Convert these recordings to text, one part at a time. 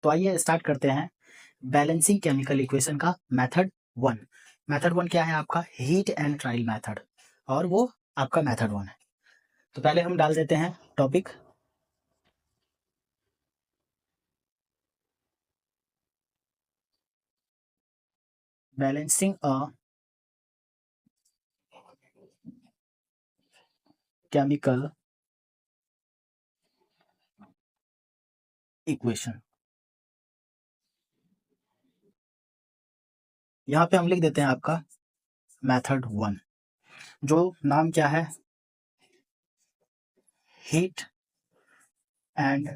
तो आइए स्टार्ट करते हैं बैलेंसिंग केमिकल इक्वेशन का मेथड 1। मेथड 1 क्या है आपका? हीट एंड ट्रायल मेथड, और वो आपका मेथड 1 है। तो पहले हम डाल देते हैं topic. Balancing a chemical equation. यहाँ पे हम लिख देते हैं आपका मेथड 1, जो नाम क्या है? Heat and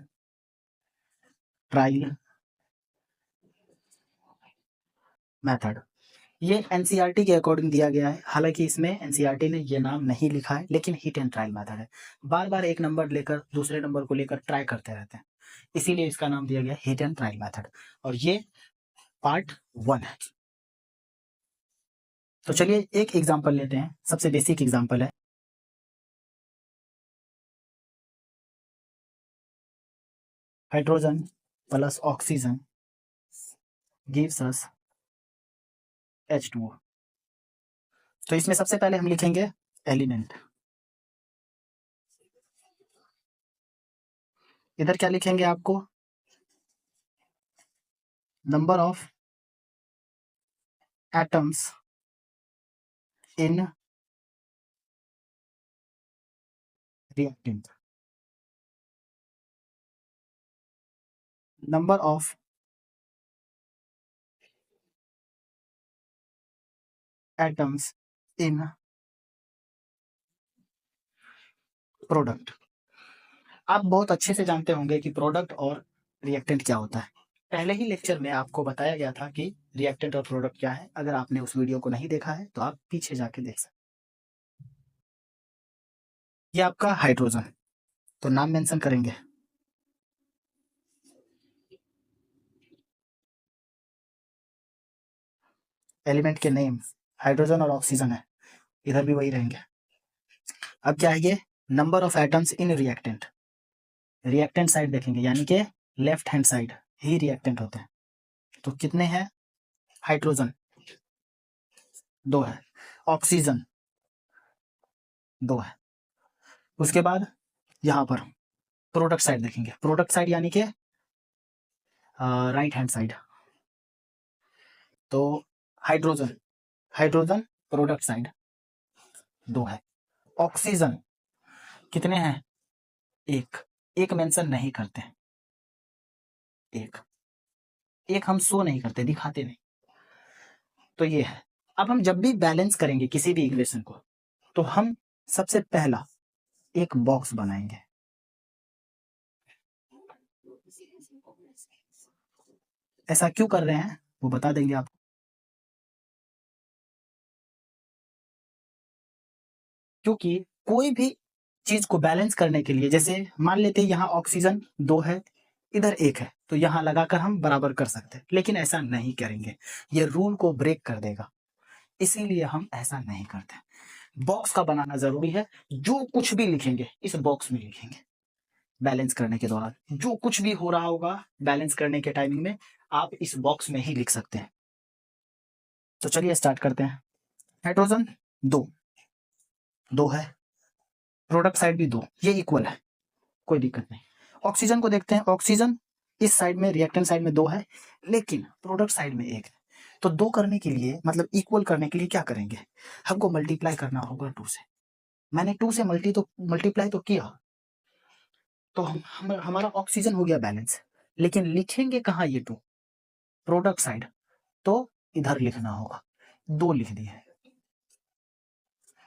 trial method. ये एनसीईआरटी के अकॉर्डिंग दिया गया है, हालांकि इसमें एनसीईआरटी ने ये नाम नहीं लिखा है, लेकिन हीट एंड ट्रायल मेथड है। बार बार एक नंबर लेकर दूसरे नंबर को लेकर ट्राई करते रहते हैं, इसीलिए इसका नाम दिया गया हीट एंड ट्रायल मेथड, और ये पार्ट 1 है। तो चलिए एक एग्जांपल लेते हैं। सबसे बेसिक एग्जांपल है, hydrogen plus oxygen gives us H2O। तो इसमें सबसे पहले हम लिखेंगे एलिमेंट। इधर क्या लिखेंगे आपको? Number of atoms in reactant. Number of atoms in product. आप बहुत अच्छे से जानते होंगे कि प्रोडक्ट और रिएक्टेंट क्या होता है। पहले ही लेक्चर में आपको बताया गया था कि रिएक्टेंट और प्रोडक्ट क्या है। अगर आपने उस वीडियो को नहीं देखा है तो आप पीछे जाके देख सकते। ये आपका हाइड्रोजन, तो नाम मेंशन करेंगे। एलिमेंट के नेम हाइड्रोजन और ऑक्सीजन है, इधर भी वही रहेंगे। अब क्या है ये? Number of atoms in reactant. Reactant side देखेंगे, यानी कि लेफ्ट हैंड साइड ही रिएक्टेंट होते हैं। तो कितने हैं? हाइड्रोजन 2 है, ऑक्सीजन 2 है। उसके बाद यहाँ पर प्रोडक्ट साइड देखेंगे। प्रोडक्ट साइड यानी कि राइट हैंड साइड। तो हाइड्रोजन, हाइड्रोजन प्रोडक्ट साइड 2 है। ऑक्सीजन कितने हैं? एक। एक मेंशन नहीं करते, एक एक हम शो नहीं करते, दिखाते नहीं। तो ये है। अब हम जब भी बैलेंस करेंगे किसी भी इक्वेशन को, तो हम सबसे पहला एक बॉक्स बनाएंगे। ऐसा क्यों कर रहे हैं वो बता देंगे आपको। क्योंकि कोई भी चीज को बैलेंस करने के लिए, जैसे मान लेते हैं यहाँ ऑक्सीजन 2 है, इधर 1 है, तो यहाँ लगाकर हम बराबर कर सकते हैं, लेकिन ऐसा नहीं करेंगे, ये रूल को ब्रेक कर देगा, इसीलिए हम ऐसा नहीं करते। बॉक्स का बनाना जरूरी है। जो कुछ भी लिखेंगे इस बॉक्स में लिखेंगे। बैलेंस करने के दौरान जो कुछ भी हो रहा होगा बैलेंस करने के टाइमिंग में, आप इस बॉक्स में ही लिख सकते हैं। तो चलिए स्टार्ट करते हैं। हाइड्रोजन 2 है, प्रोडक्ट साइड भी 2, ये इक्वल है, कोई दिक्कत नहीं। ऑक्सीजन को देखते हैं। ऑक्सीजन इस साइड में रिएक्टेंट साइड में 2 है, लेकिन प्रोडक्ट साइड में 1 है। तो 2 करने के लिए, मतलब इक्वल करने के लिए क्या करेंगे? हमको मल्टीप्लाई करना होगा 2 से। मैंने 2 से मल्टीप्लाई तो किया, तो हमारा ऑक्सीजन हो गया बैलेंस। लेकिन लिखेंगे कहाँ ये 2? प्रोडक्ट साइड, तो इधर लिखना होगा। 2 लिख दिए।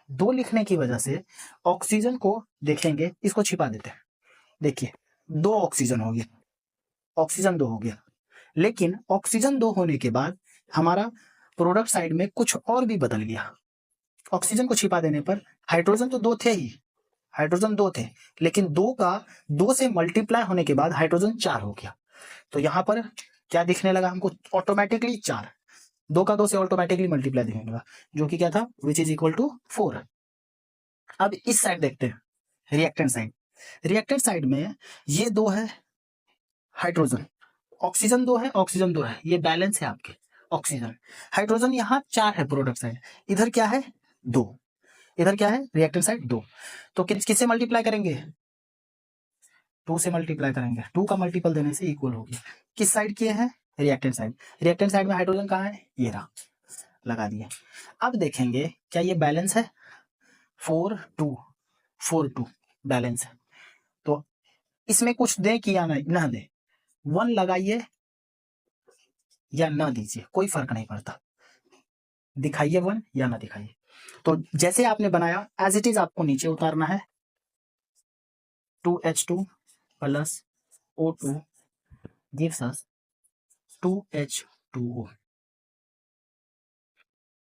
2 लिखने की वजह से ऑक्सीजन को देखेंगे, इसको छिपा देते हैं। देखिए 2 ऑक्सीजन हो गया, ऑक्सीजन 2 हो गया। लेकिन ऑक्सीजन 2 होने के बाद हमारा प्रोडक्ट साइड में कुछ और भी बदल गया। ऑक्सीजन को छिपा देने पर हाइड्रोजन तो 2 थे ही, हाइड्रोजन 2 थे, लेकिन 2 से मल्टीप्लाई होने के बाद हाइड्रोजन 4 हो गया। तो यहां पर क्या दिखने लगा हमको? ऑटोमेटिकली 4। 2 का 2 से ऑटोमेटिकली मल्टीप्लाई दिखने लगा, जो कि क्या था? Which is equal to 4। अब इस साइड देखते हैं, रिएक्टेंट साइड। रिएक्टेंट साइड में ये 2 है हाइड्रोजन, ऑक्सीजन 2 है, ऑक्सीजन 2 है, ये बैलेंस है आपके ऑक्सीजन। हाइड्रोजन यहाँ 4 है प्रोडक्ट साइड, इधर क्या है 2, इधर क्या है रिएक्टेंट साइड 2। तो किससे मल्टीप्लाई करेंगे 2 से मल्टीप्लाई करेंगे, 2 का मल्टीपल देने से इक्वल होगी। किस साइड किए हैं रिएक्टेंट साइड, रिएक्टेंट साइड में हाइड्रोजन कहाँ है ये रहा, लगा दिए। अब देखेंगे क्या ये बैलेंस है 4 2 बैलेंस है। तो इसमें कुछ दे कि या ना दे, 1 लगाइए या ना दीजिए कोई फर्क नहीं पड़ता, दिखाइए 1 या ना दिखाइए। तो जैसे आपने बनाया एज इट इज आपको नीचे उतारना है, 2H2 plus O2 gives us 2H2O,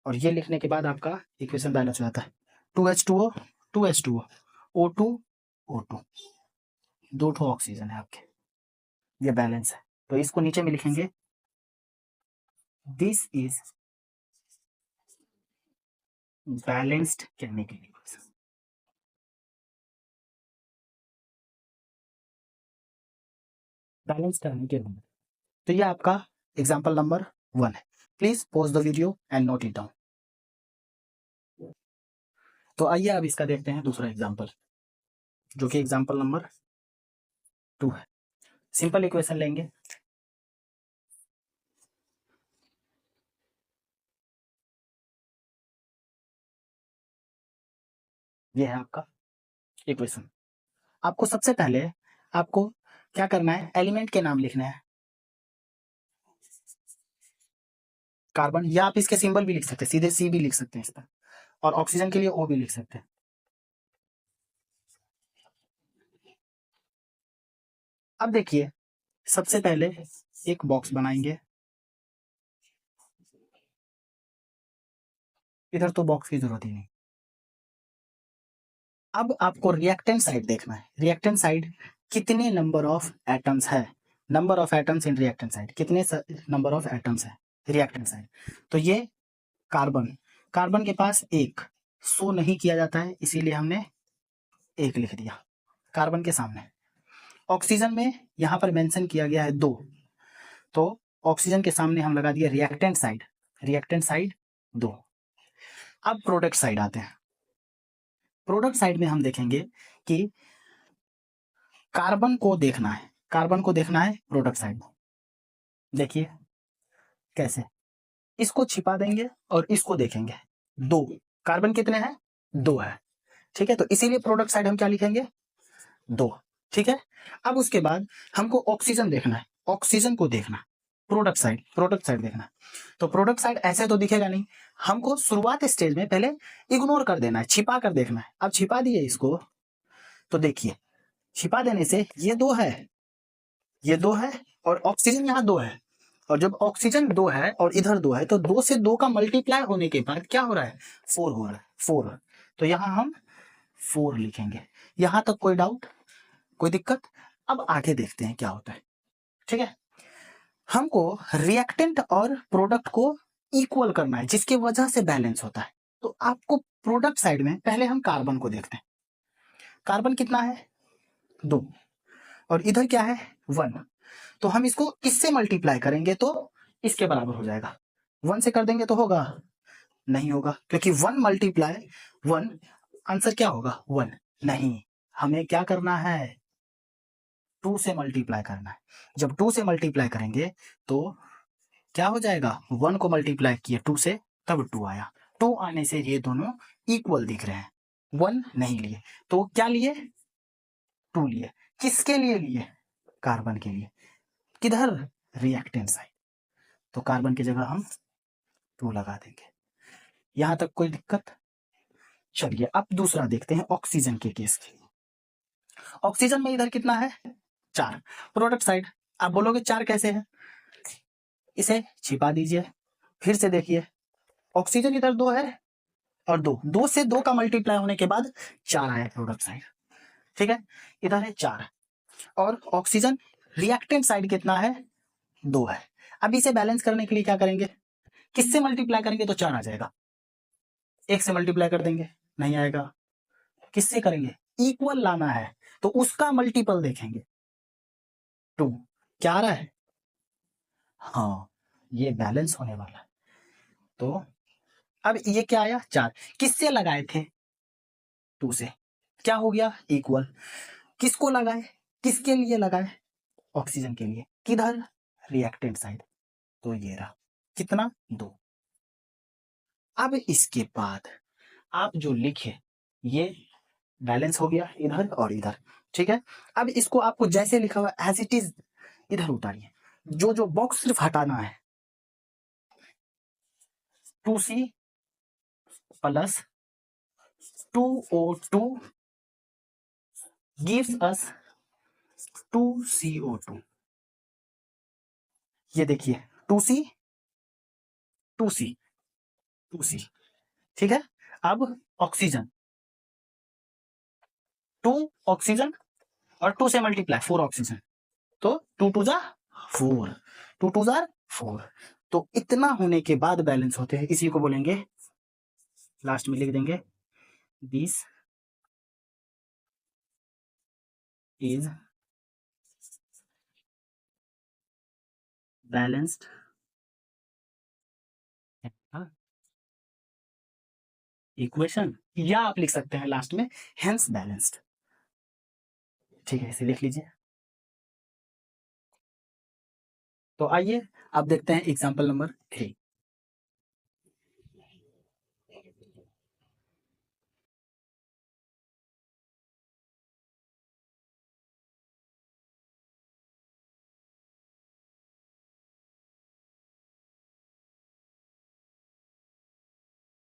और ये लिखने के बाद आपका इक्वेशन बैलेंस हो जाता है 2H2O 2H2O O2 O2, 2 ठो ऑक्सीजन है आपके, ये बैलेंस है। तो इसको नीचे में लिखेंगे this is balanced chemical equation. Balance करने के बाद तो ये आपका एग्जाम्पल नंबर 1 है। Please pause the video and note it down. तो आइए अब इसका देखते हैं दूसरा एग्जाम्पल, जो कि एग्जाम्पल नंबर 2 है। सिंपल इक्वेशन लेंगे, ये है आपका इक्वेशन। आपको सबसे पहले आपको क्या करना है, एलिमेंट के नाम लिखना है, कार्बन, या आप इसके सिंबल भी लिख सकते हैं, सीधे सी भी लिख सकते हैं इस पर, और ऑक्सीजन के लिए ओ भी लिख सकते हैं। अब देखिए सबसे पहले एक बॉक्स बनाएंगे, इधर तो बॉक्स की जरूरत ही नहीं। अब आपको रिएक्टेंट साइड देखना है, रिएक्टेंट साइड कितने नंबर ऑफ एटम्स है, number of atoms in reactant side, कितने नंबर ऑफ एटम्स है रिएक्टेंट साइड। तो ये कार्बन, कार्बन के पास 1 शो नहीं किया जाता है, इसीलिए हमने 1 लिख दिया कार्बन के सामने। ऑक्सीजन में यहां पर मेंशन किया गया है 2, तो ऑक्सीजन के सामने हम लगा दिया रिएक्टेंट साइड, रिएक्टेंट साइड 2। अब प्रोडक्ट साइड आते हैं, प्रोडक्ट साइड में हम देखेंगे कि कार्बन को देखना है, कार्बन को देखना है प्रोडक्ट साइड में। देखिए कैसे, इसको छिपा देंगे और इसको देखेंगे, 2 कार्बन कितने हैं 2 है, ठीक है। तो इसीलिए प्रोडक्ट साइड हम क्या लिखेंगे 2, ठीक है। अब उसके बाद हमको ऑक्सीजन देखना है, ऑक्सीजन को देखना प्रोडक्ट साइड, प्रोडक्ट साइड देखना। तो प्रोडक्ट साइड ऐसे तो दिखेगा नहीं, हमको शुरुआत स्टेज में पहले इग्नोर कर देना है, छिपा कर देखना है। अब छिपा दिए इसको, तो देखिए छिपा देने से ये 2 है, ये 2 है, और ऑक्सीजन यहाँ 2 है, और जब ऑक्सीजन 2 है और इधर 2 है, तो 2 से 2 का मल्टीप्लाई होने के बाद क्या हो रहा है 4 हो रहा है, 4। तो यहां हम 4 लिखेंगे। यहां तक कोई डाउट, कोई दिक्कत? अब आगे देखते हैं क्या होता है, ठीक है। हमको रिएक्टेंट और प्रोडक्ट को इक्वल करना है, जिसकी वजह से बैलेंस होता है। तो आपको प्रोडक्ट साइड में पहले हम कार्बन को देखते हैं, कार्बन कितना है 2, और इधर क्या है 1। तो हम इसको इससे मल्टीप्लाई करेंगे तो इसके बराबर हो जाएगा, 1 से कर देंगे तो होगा नहीं होगा, क्योंकि 1 मल्टीप्लाई 1 आंसर क्या होगा 1 नहीं, हमें क्या करना है 2 से मल्टीप्लाई करना है। जब 2 से मल्टीप्लाई करेंगे तो क्या हो जाएगा, 1 को मल्टीप्लाई किए 2 से तब 2 आया, 2 आने से ये दोनों इक्वल दिख रहे हैं, 1 नहीं लिए तो क्या लिए 2 लिए। किसके लिए लिए कार्बन के लिए, किधर रिएक्टेंट साइड, तो कार्बन की जगह हम 2 लगा देंगे। यहां तक कोई दिक्कत? चलिए अब दूसरा देखते हैं ऑक्सीजन के केस के लिए। ऑक्सीजन में इधर कितना है 4, प्रोडक्ट साइड। आप बोलोगे 4 कैसे है, इसे छिपा दीजिए, फिर से देखिए ऑक्सीजन इधर 2 है और 2 से 2 का मल्टीप्लाई होने के बाद 4 आया प्रोडक्ट साइड, ठीक है। इधर है 4 और ऑक्सीजन रिएक्टेंट साइड कितना है 2 है। अब इसे बैलेंस करने के लिए क्या करेंगे, किससे मल्टीप्लाई करेंगे तो 4 आ जाएगा, 1 से मल्टीप्लाई कर देंगे नहीं आएगा, किससे करेंगे इक्वल लाना है, तो उसका मल्टीपल देखेंगे 2 क्या आ रहा है हाँ, ये बैलेंस होने वाला है। तो अब ये क्या आया 4, किससे लगाए थे 2 से, क्या हो गया इक्वल। किसको लगाए, किसके लिए लगाए, ऑक्सीजन के लिए, किधर रिएक्टेंट साइड, तो ये रहा कितना 2। अब इसके बाद आप जो लिखे ये बैलेंस हो गया इधर और इधर, ठीक है। अब इसको आपको जैसे लिखा हुआ एज इट इज इधर उतारिए, जो जो बॉक्स सिर्फ हटाना है। 2C plus 2O2 gives us 2CO2। ये देखिए 2C 2C 2C, ठीक है। अब ऑक्सीजन 2 ऑक्सीजन और 2 से मल्टीप्लाई 4 ऑक्सीजन, तो 2 2 जा 4, 2 2 जा 4। तो इतना होने के बाद बैलेंस होते हैं, इसी को बोलेंगे, लास्ट में लिख देंगे दिस इज बैलेंस्ड इक्वेशन, या आप लिख सकते हैं लास्ट में हेंस बैलेंस्ड, ठीक है, इसे लिख लीजिए। तो आइए अब देखते हैं एग्जांपल नंबर 3।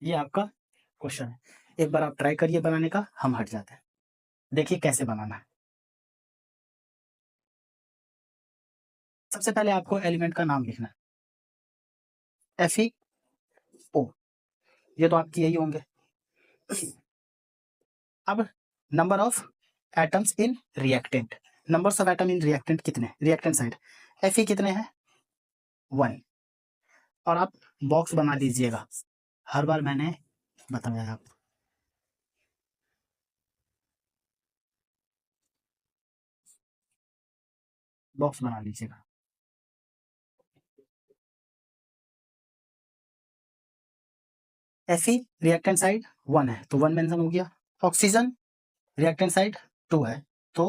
ये आपका क्वेश्चन है, एक बार आप ट्राई करिए बनाने का, हम हट जाते हैं। देखिए कैसे बनाना है। सबसे पहले आपको एलिमेंट का नाम लिखना है, FeO, ये तो आपके यही होंगे। अब number of atoms in reactant, numbers of atom in reactant कितने, रिएक्टेंट साइड Fe कितने हैं 1, और आप बॉक्स बना लीजिएगा, हर बार मैंने बताया आपको। बॉक्स बना लीजिएगा। Fe रिएक्टेंट साइड 1 है तो 1 मेंशन हो गया, ऑक्सीजन रिएक्टेंट साइड 2 है तो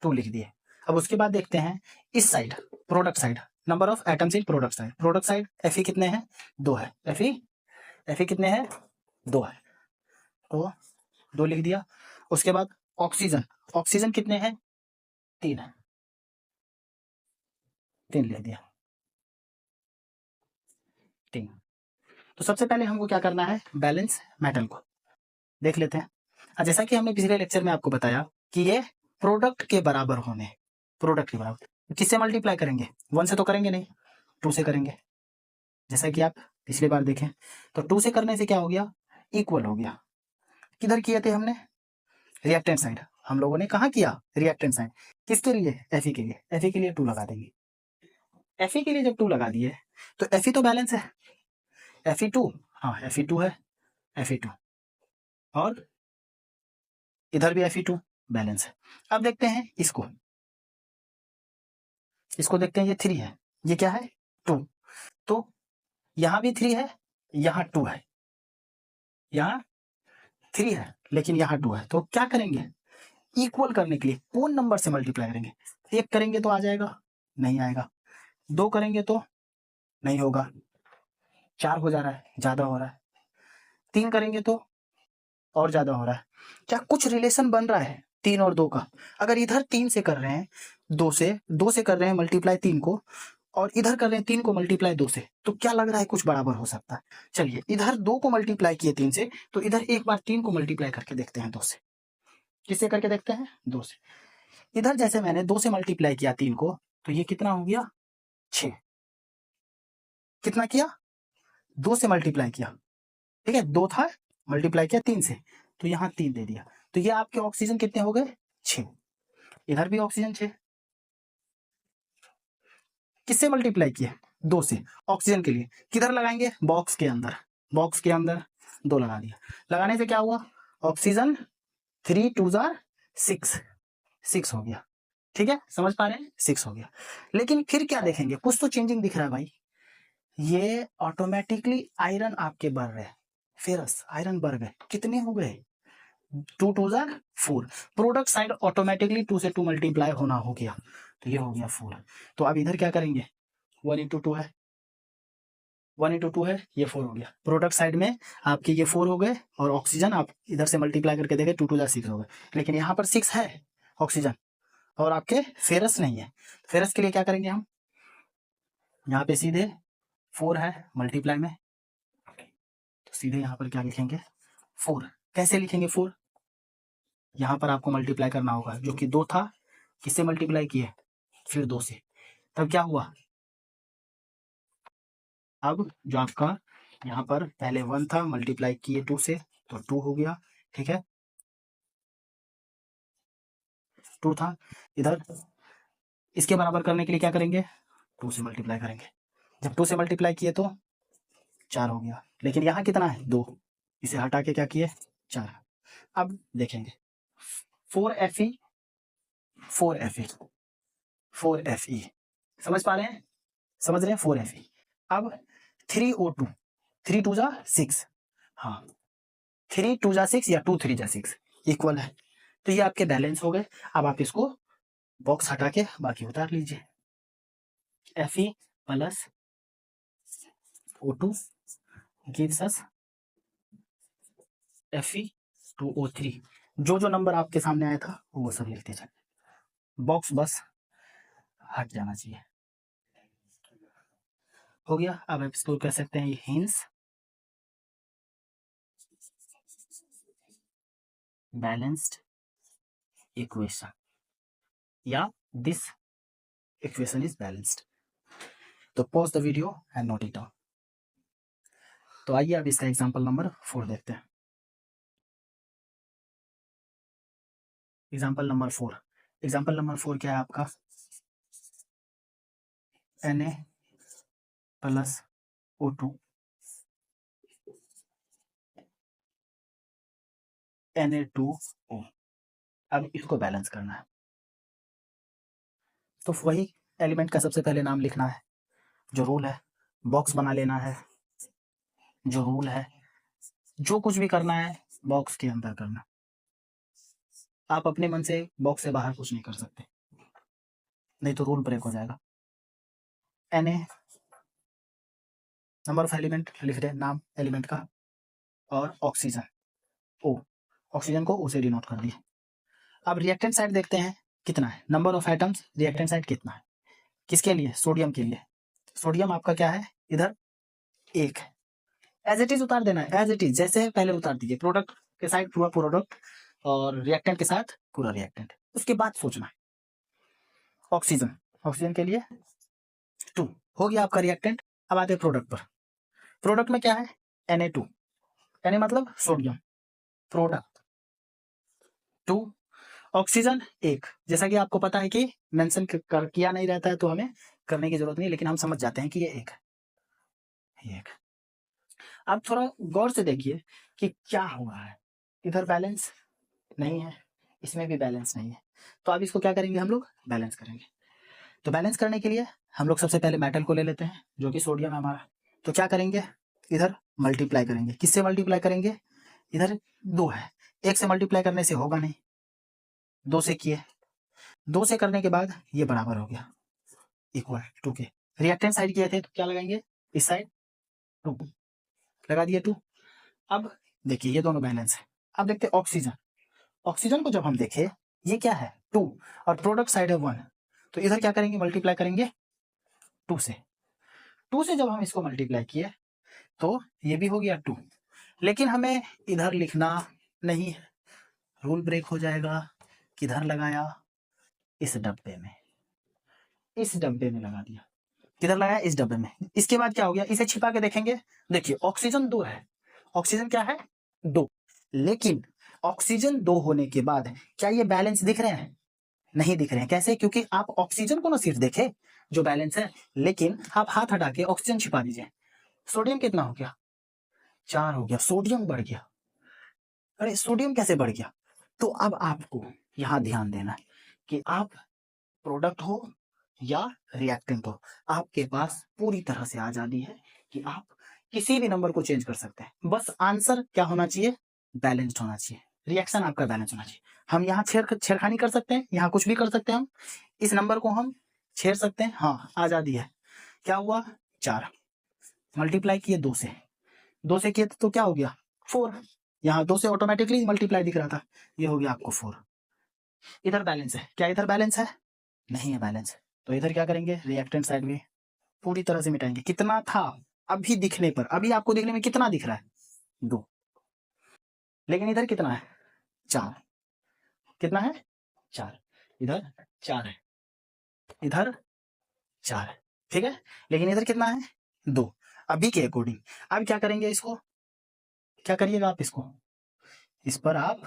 2 लिख दिए। अब उसके बाद देखते हैं इस side product side, number of atoms in product side, product side Fe कितने हैं 2 है, Fe कितने हैं 2 है तो 2 लिख दिया। उसके बाद ऑक्सीजन, ऑक्सीजन कितने हैं 3 है, 3 लिख दिया 3। तो सबसे पहले हमको क्या करना है, बैलेंस मेटल को देख लेते हैं। जैसा कि हमने पिछले लेक्चर में आपको बताया कि ये प्रोडक्ट के बराबर होने, प्रोडक्ट के बराबर किससे मल्टीप्लाई करेंगे, 1 से तो करेंगे नहीं, 2 से करेंगे। जैसा कि आप पिछली बार देखें तो 2 से करने से क्या हो गया इक्वल हो गया। किधर किए थे हमने रिएक्टेंट साइड, हम लोगों ने कहा किया रिएक्टेंट साइड, किसके लिए Fe के लिए, Fe के लिए 2 लगा देंगे। Fe के लिए जब 2 लगा दिए तो Fe तो बैलेंस है, Fe2, हाँ Fe2 है, Fe2 और इधर भी Fe2 बैलेंस है। अब देखते हैं इसको, इसको देखते हैं, ये 3 है, ये क्या है 2, तो यहां भी 3 है, यहां 2 है, यहां 3 है लेकिन यहां 2 है, तो क्या करेंगे इक्वल करने के लिए कौन नंबर से मल्टीप्लाई करेंगे, 1 करेंगे तो आ जाएगा, नहीं आएगा, 2 करेंगे तो नहीं होगा, 4 हो जा रहा है ज्यादा हो रहा है, 3 करेंगे तो और ज्यादा हो रहा है। क्या कुछ रिलेशन बन रहा है 3 और 2 का, अगर इधर 3 से कर रहे हैं 2 से कर रहे हैं मल्टीप्लाई 3 को, और इधर कर रहे हैं 3 को मल्टीप्लाई 2 से, तो क्या लग रहा है कुछ बराबर हो सकता है। चलिए इधर 2 को मल्टीप्लाई किए 3 से, तो इधर एक बार 3 को मल्टीप्लाई करके देखते हैं 2 से, किससे करके देखते हैं 2 से। इधर जैसे मैंने 2 से मल्टीप्लाई किया 3 को, तो ये कितना हो गया 6, कितना किया 2 से मल्टीप्लाई किया, ठीक है 2 था मल्टीप्लाई किया 3 से, तो यहाँ 3 दे दिया, तो ये आपके ऑक्सीजन कितने हो गए 6, इधर भी ऑक्सीजन 6, किससे मल्टीप्लाई किए 2 से, ऑक्सीजन के लिए किधर लगाएंगे बॉक्स के अंदर, बॉक्स के अंदर 2 लगा दिया, लगाने से क्या हुआ ऑक्सीजन 3 2 6 6 हो गया, ठीक है, समझ पा रहे हैं, 6 हो गया। लेकिन फिर क्या देखेंगे, कुछ तो चेंजिंग दिख रहा है भाई, ये ऑटोमेटिकली आयरन आपके बढ़ रहे हैं, फेरस आयरन बढ़ गए, कितने हो गए, 2 2 जार 4, प्रोडक्ट साइड ऑटोमेटिकली 2 से 2 मल्टीप्लाई होना हो गया, तो ये हो गया 4। तो अब इधर क्या करेंगे, 1 इंटू 2 है, 1 इंटू 2 है, ये 4 हो गया, प्रोडक्ट साइड में आपके ये 4 हो गए, और ऑक्सीजन आप इधर से मल्टीप्लाई करके देखें 2 2 जार 6 हो गए, लेकिन यहाँ पर 6 है ऑक्सीजन और आपके फेरस नहीं है। फेरस के लिए क्या करेंगे हम, यहाँ पे सीधे 4 है मल्टीप्लाई में, तो सीधे यहाँ पर क्या लिखेंगे 4। कैसे लिखेंगे 4, यहाँ पर आपको मल्टीप्लाई करना होगा, जो कि 2 था, किससे मल्टीप्लाई किए, फिर 2 से, तब क्या हुआ, अब जो आपका यहाँ पर पहले 1 था, मल्टीप्लाई किए 2 से, तो 2 हो गया, ठीक है, 2 था, इधर इसके बराबर करने के लिए क्या करेंगे, 2 से मल्टीप्लाई करेंगे, जब 2 से मल्टीप्लाई किए तो 4 हो गया, लेकिन यहाँ कितना है 2, इसे हटा के क्या किए 4। अब देखेंगे 4Fe 4Fe 4Fe, समझ पा रहे हैं, समझ रहे हैं 4Fe। अब 3O2, 3 2 जा 6, हाँ 3 2 जा 6 या 2 3 जा 6 इक्वल है, तो ये आपके बैलेंस हो गए। अब आप इसको बॉक्स हटा के बाकी उतार लीजिए, Fe plus O2 gives us Fe2O3, जो जो नंबर आपके सामने आया था वो सब लिखते जाए, बॉक्स बस हट जाना चाहिए, हो गया। अब आप इसको कह सकते हैं हिंस बैलेंस्ड इक्वेशन, या दिस इक्वेशन इज बैलेंस्ड। तो pause the video and note it down. तो आइए अब इसका एग्जांपल नंबर 4 देखते हैं। एग्जांपल नंबर 4, एग्जांपल नंबर 4 क्या है आपका, Na प्लस O2 Na2O, अब इसको बैलेंस करना है, तो वही एलिमेंट का सबसे पहले नाम लिखना है, जो रूल है, बॉक्स बना लेना है, जो रूल है, जो कुछ भी करना है बॉक्स के अंदर करना, आप अपने मन से बॉक्स से बाहर कुछ नहीं कर सकते, नहीं तो रूल ब्रेक हो जाएगा। Na नंबर ऑफ एलिमेंट लिख रहे, नाम एलिमेंट का, और ऑक्सीजन O, ऑक्सीजन को O से डिनोट कर दिए। अब रिएक्टेंट साइड देखते हैं कितना है, number of atoms reactant side कितना है, किसके लिए, सोडियम के लिए, सोडियम आपका क्या है इधर 1 है, एज इट इज उतार देना है, एज इट इज जैसे पहले उतार दीजिए, प्रोडक्ट के साइड पूरा प्रोडक्ट और रिएक्टेंट के साथ पूरा रिएक्टेंट, उसके बाद सोचना है। ऑक्सीजन, ऑक्सीजन के लिए 2 हो गया आपका रिएक्टेंट। अब आते हैं प्रोडक्ट पर, प्रोडक्ट में क्या है Na2, Na मतलब सोडियम, प्रोडक्ट 2, ऑक्सीजन 1, जैसा कि आपको पता है कि मेंशन किया नहीं रहता है तो हमें करने की जरूरत नहीं, लेकिन हम समझ जाते हैं कि ये 1 है, ये 1। अब थोड़ा गौर से देखिए कि क्या हुआ है, इधर बैलेंस नहीं है, इसमें भी बैलेंस नहीं है, तो अब इसको क्या करेंगे हम लोग, बैलेंस करेंगे। तो बैलेंस करने के लिए हम लोग सबसे पहले मेटल को ले लेते हैं, जो कि सोडियम है हमारा, तो क्या करेंगे, इधर मल्टीप्लाई करेंगे, किससे मल्टीप्लाई करेंगे, इधर 2 है, 1 से मल्टीप्लाई करने से होगा नहीं, 2 से किए, 2 से करने के बाद ये बराबर हो गया इक्वल 2 के, रिएक्टेंट साइड किए थे तो क्या लगाएंगे, इस साइड 2 लगा दिए 2। अब देखिए ये दोनों बैलेंस है। अब देखते हैं ऑक्सीजन, ऑक्सीजन को जब हम देखें ये क्या है 2 और प्रोडक्ट साइड है 1, तो इधर क्या करेंगे, मल्टीप्लाई करेंगे 2 से, 2 से जब हम इसको मल्टीप्लाई किए तो ये भी हो गया 2, लेकिन हमें इधर लिखना नहीं है, रूल ब्रेक हो जाएगा, किधर लगाया, इस डब्बे में, इस डब्बे में लगा दिया, किधर लगाया, इस डब्बे में। इसके बाद क्या हो गया, इसे छिपा के देखेंगे, देखिए ऑक्सीजन 2 है, ऑक्सीजन क्या है 2, लेकिन ऑक्सीजन 2 होने के बाद क्या ये बैलेंस दिख रहे हैं, नहीं दिख रहे हैं, कैसे, क्योंकि आप ऑक्सीजन को ना सिर्फ देखे जो बैलेंस है, लेकिन आप हाथ हटा के ऑक्सीजन छिपा दीजिए, सोडियम कितना हो गया 4 हो गया, सोडियम बढ़ गया, अरे सोडियम कैसे बढ़ गया, तो अब आपको यहां ध्यान देना है कि आप प्रोडक्ट हो या रिएक्टेंट हो, आपके पास पूरी तरह से आजादी है कि आप किसी भी नंबर को चेंज कर सकते हैं। बस आंसर क्या होना चाहिए, बैलेंस्ड होना चाहिए, रिएक्शन आपका बैलेंस होना चाहिए। हम यहाँ छेड़खानी कर सकते हैं, यहाँ कुछ भी कर सकते हैं, हम इस नंबर को हम छेड़ सकते हैं, हाँ आजादी है। क्या हुआ, 4 मल्टीप्लाई किए 2 से, 2 से किए तो क्या हो गया 4, यहाँ 2 से ऑटोमेटिकली मल्टीप्लाई दिख रहा था, ये हो गया आपको 4। इधर बैलेंस है, क्या इधर बैलेंस है, नहीं है बैलेंस, तो इधर क्या करेंगे, रिएक्टेंट साइड में पूरी तरह से मिटाएंगे। कितना था अभी दिखने पर, अभी आपको दिखने में कितना दिख रहा है 2, लेकिन इधर कितना है 4, कितना है 4, इधर 4 है, इधर 4 है, ठीक है, लेकिन इधर कितना है 2। अभी के अकॉर्डिंग अब क्या करेंगे, इसको क्या करिएगा आप, इसको इस पर आप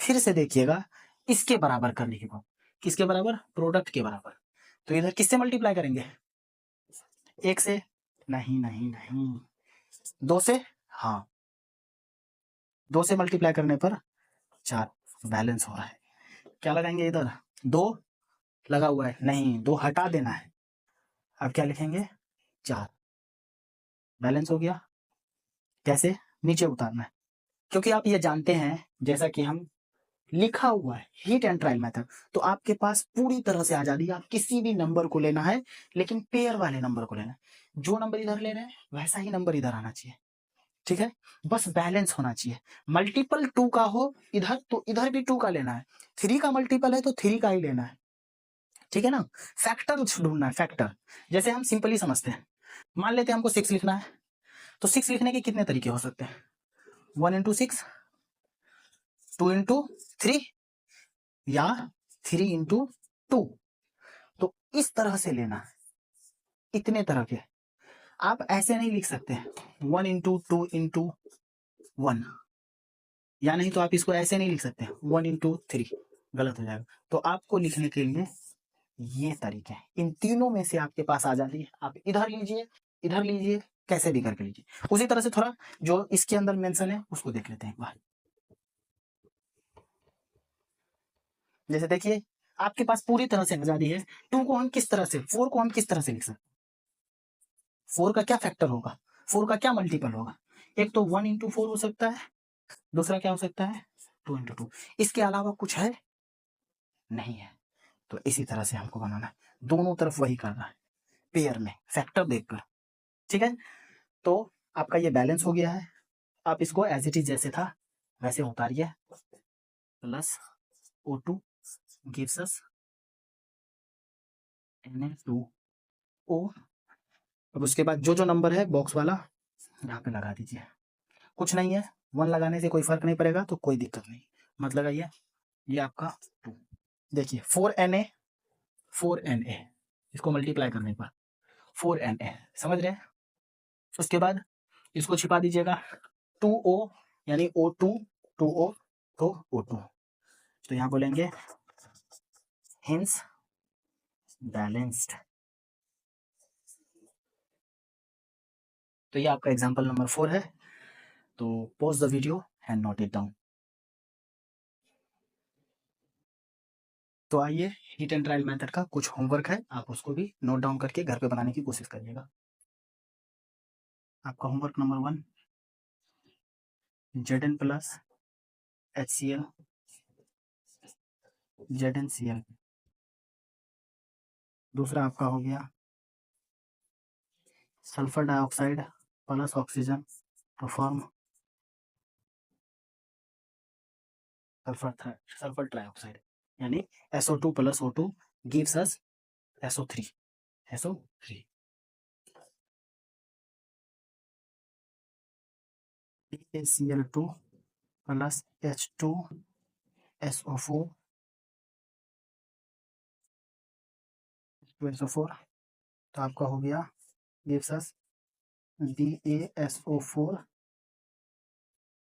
फिर से देखिएगा, इसके बराबर करने के बाद, किसके बराबर, प्रोडक्ट के बराबर। तो इधर किससे मल्टीप्लाई करेंगे, 1 से, नहीं नहीं नहीं, 2 से, हाँ 2 से मल्टीप्लाई करने पर 4, बैलेंस हो रहा है। क्या लगाएंगे इधर, 2 लगा हुआ है, नहीं 2 हटा देना है, अब क्या लिखेंगे 4, बैलेंस हो गया। कैसे, नीचे उतारना है, क्योंकि आप ये जानते हैं जैसा कि हम लिखा हुआ है हीट एंड ट्रायल मेथड, तो आपके पास पूरी तरह से आजादी है, आप किसी भी नंबर को लेना है, लेकिन पेयर वाले नंबर को लेना है। जो नंबर इधर ले रहे हैं वैसा ही नंबर इधर आना चाहिए, ठीक है, बस बैलेंस होना चाहिए। मल्टीपल 2 का हो इधर तो इधर भी 2 का लेना है, 3 का मल्टीपल है तो 3 का ही लेना है, ठीक है ना। फैक्टर ढूंढना है, फैक्टर जैसे हम सिंपली समझते हैं, मान लेते हैं हमको 6 लिखना है, तो 6 लिखने के कितने तरीके हो सकते हैं, 1 इंटू 6, 2 इंटू 3 या 3 इंटू 2, तो इस तरह से लेना है, इतने तरह के। आप ऐसे नहीं लिख सकते 1 इंटू 2 इंटू 1, या नहीं तो आप इसको ऐसे नहीं लिख सकते 1 इंटू 3, गलत हो जाएगा। तो आपको लिखने के लिए ये तरीके हैं, इन तीनों में से आपके पास आ जाती है, आप इधर लीजिए इधर लीजिए, कैसे भी करके लीजिए। उसी तरह से थोड़ा जो इसके अंदर मेंशन है उसको देख लेते हैं एक बार। जैसे देखिए आपके पास पूरी तरह से आजादी है, 2 को हम किस तरह से, 4 को हम किस तरह से लिख सकते, 4 का क्या फैक्टर होगा, 4 का क्या मल्टीपल होगा, एक तो 1 इंटू 4 हो सकता है, दूसरा क्या हो सकता है 2 इंटू 2, इसके अलावा कुछ है नहीं है। तो इसी तरह से हमको बनाना है, दोनों तरफ वही करना है, पेयर में फैक्टर देखकर, ठीक है। तो आपका ये बैलेंस हो गया है, आप इसको एज इट इज जैसे था वैसे उतारिए, plus O2 gives us Na2O। अब उसके बाद जो जो नंबर है बॉक्स वाला यहाँ पे लगा दीजिए, कुछ नहीं है 1 लगाने से कोई फर्क नहीं पड़ेगा, तो कोई दिक्कत नहीं, मत लगाइए, ये आपका 2। देखिए 4Na इसको मल्टीप्लाई करने पर 4Na, समझ रहे हैं। उसके बाद इसको छिपा दीजिएगा, 2O यानी O2, 2O तो O2, तो यहाँ बोलेंगे हेंस बैलेंस्ड। तो ये आपका एग्जाम्पल नंबर 4 है, तो pause the video and note it down. तो आइए हीट एंड ट्रायल मेथड का कुछ होमवर्क है, आप उसको भी नोट डाउन करके घर पे बनाने की कोशिश करिएगा। आपका homework number 1, Zn plus HCl ZnCl। दूसरा आपका हो गया sulphur dioxide plus oxygen to form sulphur trioxide, यानी SO2 plus O2 gives us SO3। ACl2 plus H2SO4 तो आपका हो गया gives us BaSO4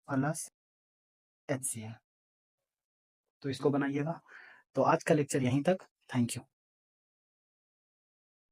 plus HCl। तो इसको बनाइएगा। तो आज का लेक्चर यहीं तक, थैंक यू।